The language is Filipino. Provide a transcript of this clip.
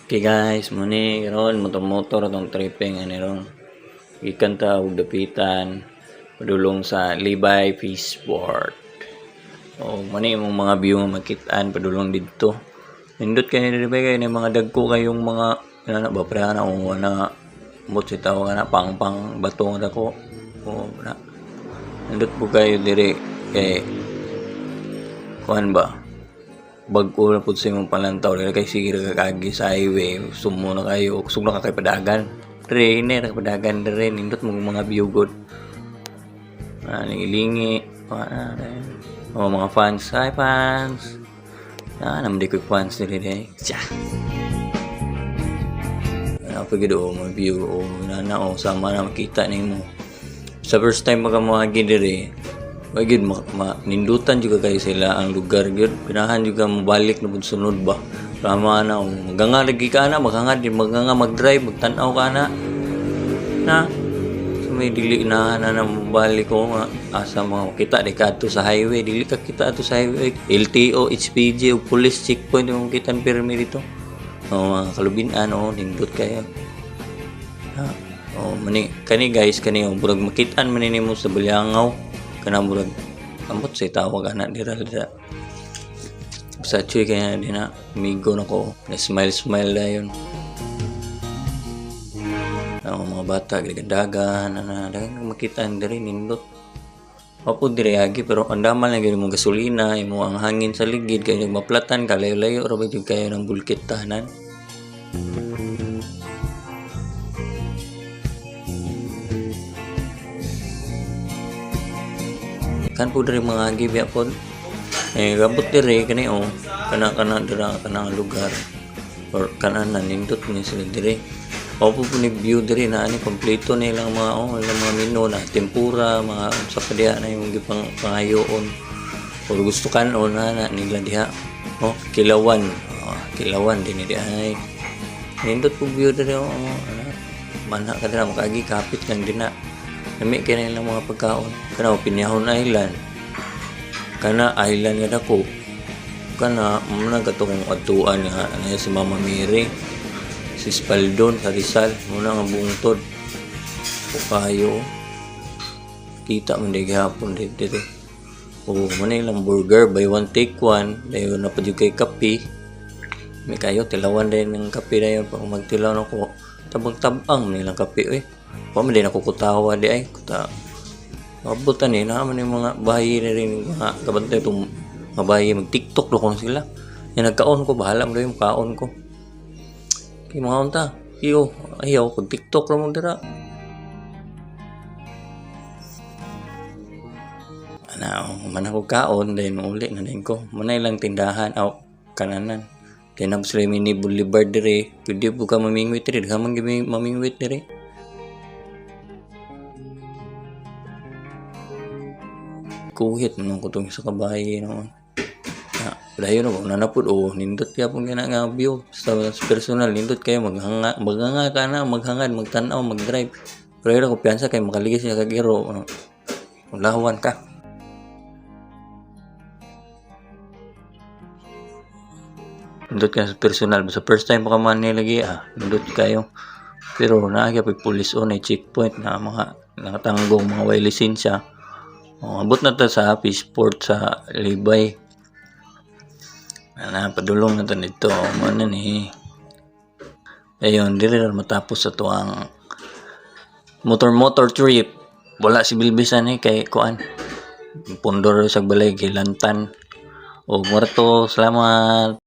Okay guys, muni ron motor-motor tong tripping ani ron. Ikan ta og dapitan padulong sa Libay Fishport. O muni imong mga view nga makit-an padulong didto. Nindot kay ni kay ni mga dagko kayong mga ana ba pre ana o na mot si tawo ana pang bato nga dako. O na. Nindot po kayo dire kay kuan ba? Bag-o na po sa imong palantaw kay sige kagi sa highway sumo na kayo usog na kay padagan trainer padagan dire nindot mo mga view good ilingi mga fans hi fans naman di ko fans dire tsa pag mga view na sama na makita nimo sa first time magamagi dire Wagid nindutan juga kayo sila ang lugar gyud pinahan juga mobalik na sunod ba tama na maganga lagi ka na maganga mag-drive magtan-aw ka na so may dili na mobalik ko asa mga kita di kadto sa highway dili ka kita ato sa highway LTO HPG ug police checkpoint yung kitan pirmi dito mga kalubinan nindot kayo mani kani guys kani burag makitaan man nimo sa Balyangaw kana murag ambot say tawag anak dira sa choy kaya di na amigo na ko na smile dayon mga bata gagadagan na dagan makita diri nindot mapo diri agi pero andaman lang gyud mo gasolina imo ang hangin sa ligid kay maplatan ka layo-layo ra ba jud kayo ng bulkit tahanan kan po dari mga gibya po gabot diri kani kana dira kana lugar or kana nindot ni sila diri po ni view diri na ani kompleto nilang mga ilang mga menu na tempura mga sa padya na yung gipang pangayoon or gusto kan na nila diha kilawan din di ay nindot po view diri manha ka dira makagi kapit lang dina nami kaya nilang mga pagkaon kana Pinahon Island kana island nga dako kana muna katong atuan nga si Mama Mary si Spaldon sa Rizal muna nga bungtod o kayo kita man di gihapon dito manilang burger buy one take one dayon na pa jud kay kape may kayo tilawan din ng kape dayon pag magtilaw nako tabang-tabang nilang kape man din ako kutawa di ay mabutan naman yung mga bahay na rin mga kabantay itong mga bahay mag-tiktok do kung sila yung nagkaon ko bahala mo yung kaon ko kaya mga unta ayaw pag tiktok lang mo dira man ako kaon dahil uli na din ko manay lang tindahan kananan kaya na sila mini boulevard dire pwede po ka mamingwit dire kamang mamingwit dire kuhit nung kutong sa kabahay dayon nanapod nindot kaya pong nga view sa personal nindot kayo maghanga ka na maghangad magtanaw mag-drive pero yun ako piyansa kayo makaligis niya kagiro lawan ka nindot ka sa personal sa first time pa ka man nilagi nindot kayo pero naagya pag police na checkpoint na mga nakatanggong mga way lisensya abot na ta sa Fishport sa Libay padulong na ta dito mana ni ayun diri na matapos sa tuang motor trip wala si Bilbisan kay kuan pundor sa balay gilantan o muerto salamat